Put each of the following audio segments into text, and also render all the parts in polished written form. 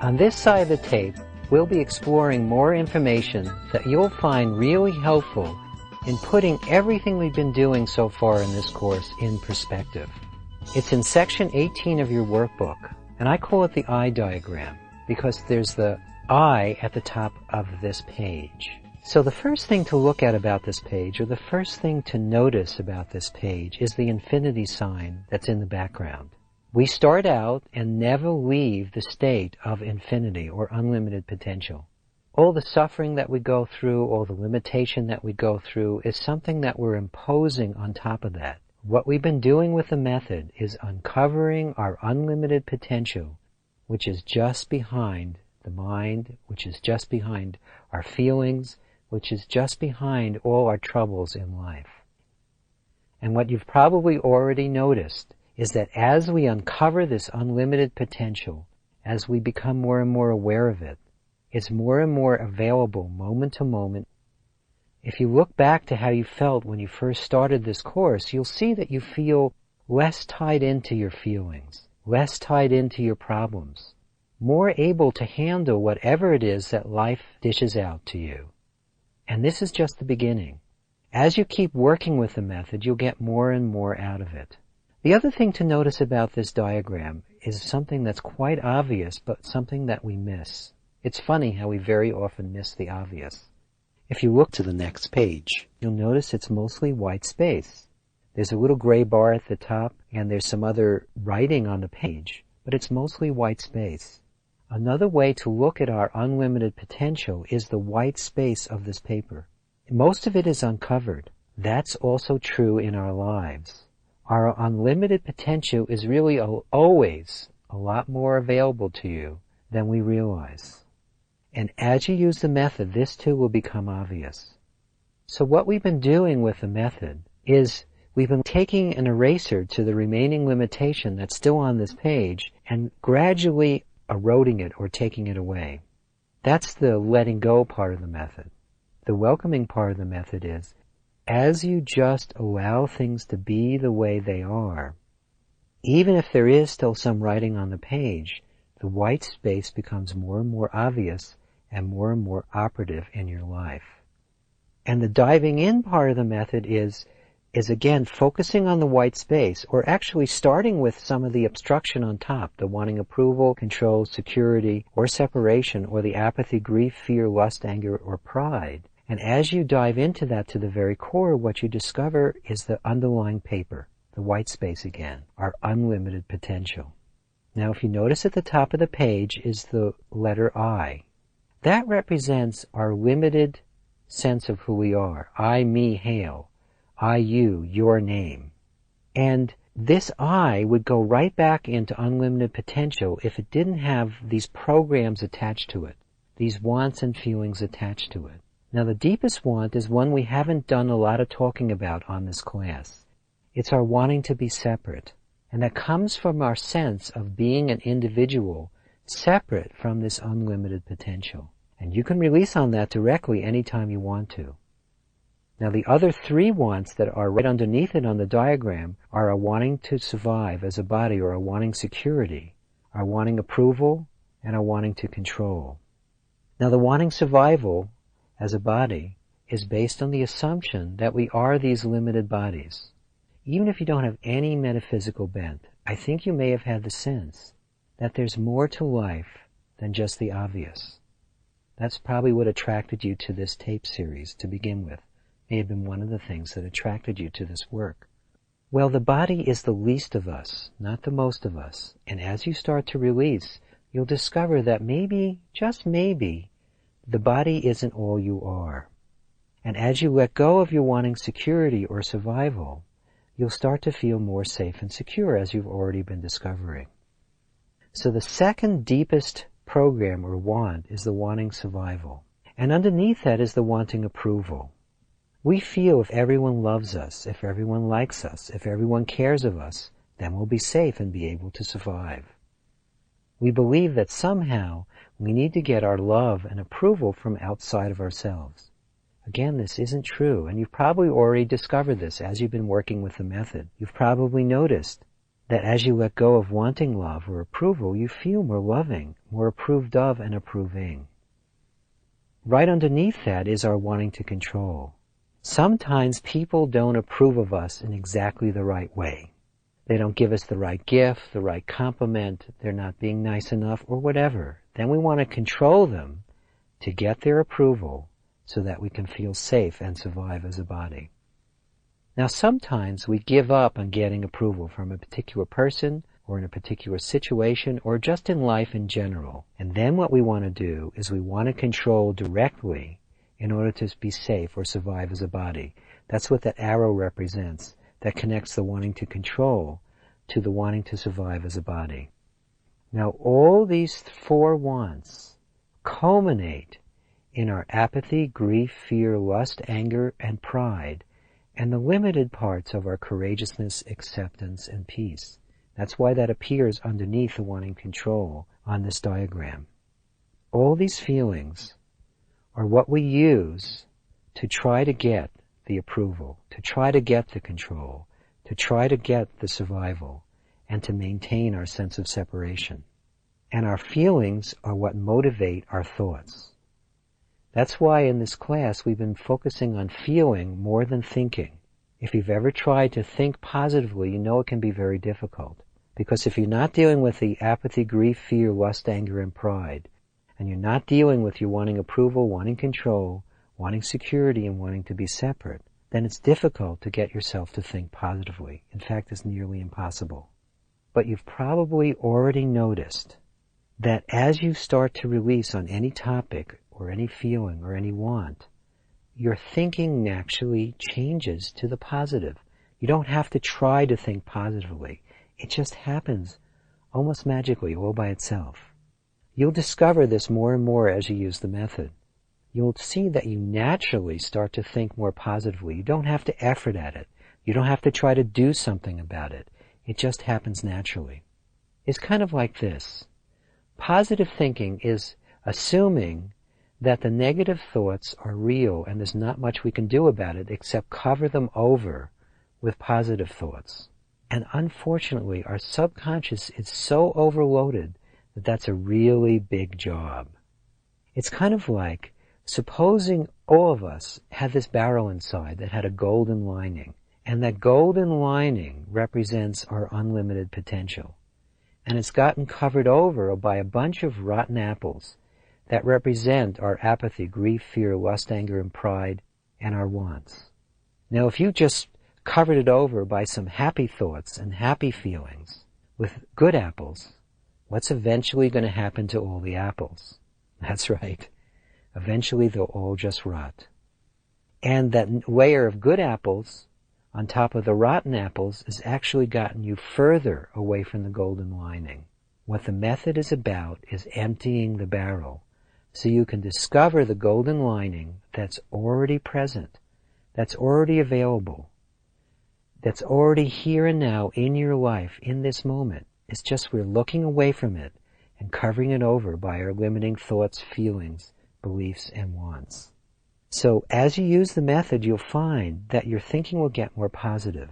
On this side of the tape, we'll be exploring more information that you'll find really helpful in putting everything we've been doing so far in this course in perspective. It's in section 18 of your workbook, and I call it the eye diagram because there's the eye at the top of this page. So the first thing to look at about this page, or the first thing to notice about this page, is the infinity sign that's in the background. We start out and never leave the state of infinity or unlimited potential. All the suffering that we go through, all the limitation that we go through is something that we're imposing on top of that. What we've been doing with the method is uncovering our unlimited potential, which is just behind the mind, which is just behind our feelings, which is just behind all our troubles in life. And what you've probably already noticed is that as we uncover this unlimited potential, as we become more and more aware of it, it's more and more available moment to moment. If you look back to how you felt when you first started this course, you'll see that you feel less tied into your feelings, less tied into your problems, more able to handle whatever it is that life dishes out to you. And this is just the beginning. As you keep working with the method, you'll get more and more out of it. The other thing to notice about this diagram is something that's quite obvious, but something that we miss. It's funny how we very often miss the obvious. If you look to the next page, you'll notice it's mostly white space. There's a little gray bar at the top, and there's some other writing on the page, but it's mostly white space. Another way to look at our unlimited potential is the white space of this paper. Most of it is uncovered. That's also true in our lives. Our unlimited potential is really always a lot more available to you than we realize. And as you use the method, this too will become obvious. So what we've been doing with the method is we've been taking an eraser to the remaining limitation that's still on this page and gradually eroding it or taking it away. That's the letting go part of the method. The welcoming part of the method is, as you just allow things to be the way they are, even if there is still some writing on the page, the white space becomes more and more obvious and more operative in your life. And the diving in part of the method is again focusing on the white space, or actually starting with some of the obstruction on top, the wanting approval, control, security, or separation, or the apathy, grief, fear, lust, anger, or pride. And as you dive into that to the very core, what you discover is the underlying paper, the white space again, our unlimited potential. Now if you notice at the top of the page is the letter I. That represents our limited sense of who we are. I, me, hail. I, you, your name. And this I would go right back into unlimited potential if it didn't have these programs attached to it, these wants and feelings attached to it. Now the deepest want is one we haven't done a lot of talking about on this class. It's our wanting to be separate. And that comes from our sense of being an individual separate from this unlimited potential. And you can release on that directly anytime you want to. Now the other three wants that are right underneath it on the diagram are a wanting to survive as a body, or a wanting security, a wanting approval, and a wanting to control. Now the wanting survival as a body is based on the assumption that we are these limited bodies. Even if you don't have any metaphysical bent, I think you may have had the sense that there's more to life than just the obvious. That's probably what attracted you to this tape series to begin with. May have been one of the things that attracted you to this work. Well, the body is the least of us, not the most of us. And as you start to release, you'll discover that maybe, just maybe, the body isn't all you are. And as you let go of your wanting security or survival, you'll start to feel more safe and secure, as you've already been discovering. So the second deepest program or want is the wanting survival. And underneath that is the wanting approval. We feel if everyone loves us, if everyone likes us, if everyone cares of us, then we'll be safe and be able to survive. We believe that somehow we need to get our love and approval from outside of ourselves. Again, this isn't true, and you've probably already discovered this as you've been working with the method. You've probably noticed that as you let go of wanting love or approval, you feel more loving, more approved of and approving. Right underneath that is our wanting to control. Sometimes people don't approve of us in exactly the right way. They don't give us the right gift, the right compliment, they're not being nice enough, or whatever. Then we want to control them to get their approval so that we can feel safe and survive as a body. Now sometimes we give up on getting approval from a particular person or in a particular situation or just in life in general. And then what we want to do is we want to control directly in order to be safe or survive as a body. That's what that arrow represents. That connects the wanting to control to the wanting to survive as a body. Now all these four wants culminate in our apathy, grief, fear, lust, anger, and pride, and the limited parts of our courageousness, acceptance, and peace. That's why that appears underneath the wanting control on this diagram. All these feelings are what we use to try to get the approval, to try to get the control, to try to get the survival, and to maintain our sense of separation. And our feelings are what motivate our thoughts. That's why in this class we've been focusing on feeling more than thinking. If you've ever tried to think positively, you know it can be very difficult. Because if you're not dealing with the apathy, grief, fear, lust, anger, and pride, and you're not dealing with your wanting approval, wanting control, wanting security, and wanting to be separate, then it's difficult to get yourself to think positively. In fact, it's nearly impossible. But you've probably already noticed that as you start to release on any topic or any feeling or any want, your thinking naturally changes to the positive. You don't have to try to think positively. It just happens almost magically all by itself. You'll discover this more and more as you use the method. You'll see that you naturally start to think more positively. You don't have to effort at it. You don't have to try to do something about it. It just happens naturally. It's kind of like this. Positive thinking is assuming that the negative thoughts are real and there's not much we can do about it except cover them over with positive thoughts. And unfortunately, our subconscious is so overloaded that that's a really big job. It's kind of like supposing all of us had this barrel inside that had a golden lining, and that golden lining represents our unlimited potential. And it's gotten covered over by a bunch of rotten apples that represent our apathy, grief, fear, lust, anger, and pride, and our wants. Now, if you just covered it over by some happy thoughts and happy feelings with good apples, what's eventually going to happen to all the apples? That's right. Eventually they'll all just rot. And that layer of good apples on top of the rotten apples has actually gotten you further away from the golden lining. What the method is about is emptying the barrel so you can discover the golden lining that's already present, that's already available, that's already here and now in your life, in this moment. It's just we're looking away from it and covering it over by our limiting thoughts, feelings, beliefs, and wants. So as you use the method, you'll find that your thinking will get more positive.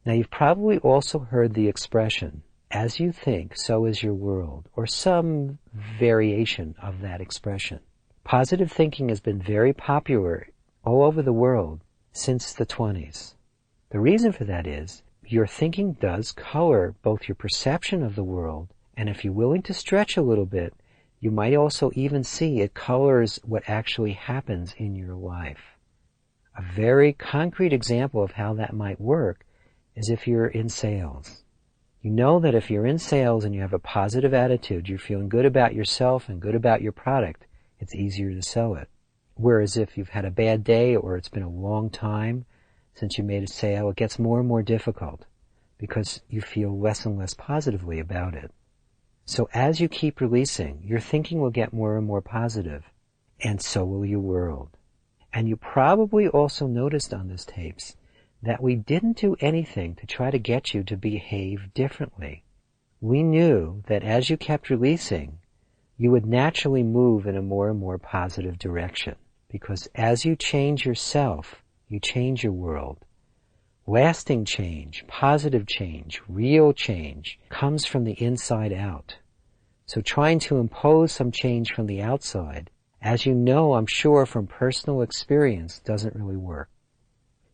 Now you've probably also heard the expression, as you think, so is your world, or some variation of that expression. Positive thinking has been very popular all over the world since the 1920s. The reason for that is your thinking does color both your perception of the world, and if you're willing to stretch a little bit, you might also even see it colors what actually happens in your life. A very concrete example of how that might work is if you're in sales. You know that if you're in sales and you have a positive attitude, you're feeling good about yourself and good about your product, it's easier to sell it. Whereas if you've had a bad day or it's been a long time since you made a sale, it gets more and more difficult because you feel less and less positively about it. So as you keep releasing, your thinking will get more and more positive, and so will your world. And you probably also noticed on these tapes that we didn't do anything to try to get you to behave differently. We knew that as you kept releasing, you would naturally move in a more and more positive direction. Because as you change yourself, you change your world. Lasting change, positive change, real change comes from the inside out. So trying to impose some change from the outside, as you know, I'm sure from personal experience, doesn't really work.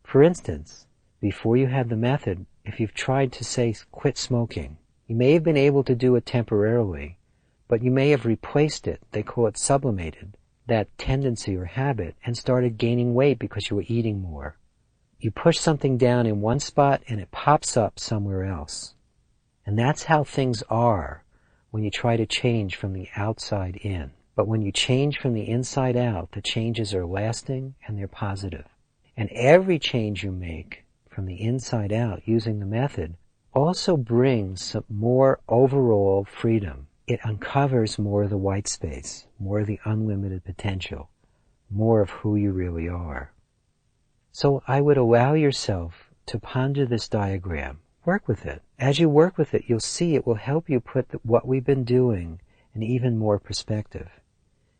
For instance, before you had the method, if you've tried to say quit smoking, you may have been able to do it temporarily, but you may have replaced it, they call it sublimated, that tendency or habit, and started gaining weight because you were eating more. You push something down in one spot and it pops up somewhere else. And that's how things are when you try to change from the outside in. But when you change from the inside out, the changes are lasting and they're positive. And every change you make from the inside out using the method also brings some more overall freedom. It uncovers more of the white space, more of the unlimited potential, more of who you really are. So I would allow yourself to ponder this diagram. Work with it. As you work with it, you'll see it will help you put what we've been doing in even more perspective.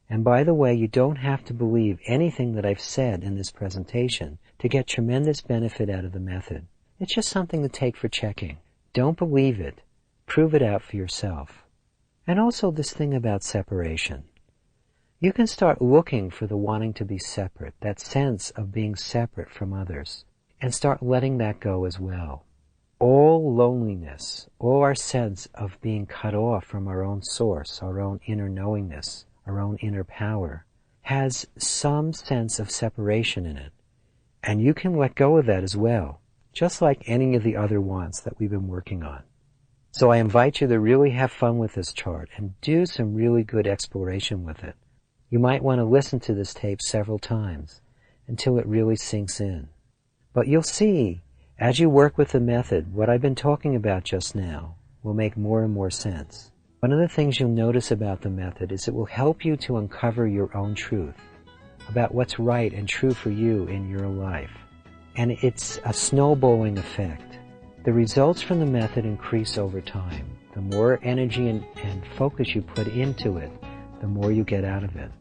And by the way, you don't have to believe anything that I've said in this presentation to get tremendous benefit out of the method. It's just something to take for checking. Don't believe it. Prove it out for yourself. And also this thing about separation. You can start looking for the wanting to be separate, that sense of being separate from others, and start letting that go as well. All loneliness, all our sense of being cut off from our own source, our own inner knowingness, our own inner power, has some sense of separation in it. And you can let go of that as well, just like any of the other wants that we've been working on. So I invite you to really have fun with this chart and do some really good exploration with it. You might want to listen to this tape several times until it really sinks in. But you'll see, as you work with the method, what I've been talking about just now will make more and more sense. One of the things you'll notice about the method is it will help you to uncover your own truth, about what's right and true for you in your life. And it's a snowballing effect. The results from the method increase over time. The more energy and focus you put into it, the more you get out of it.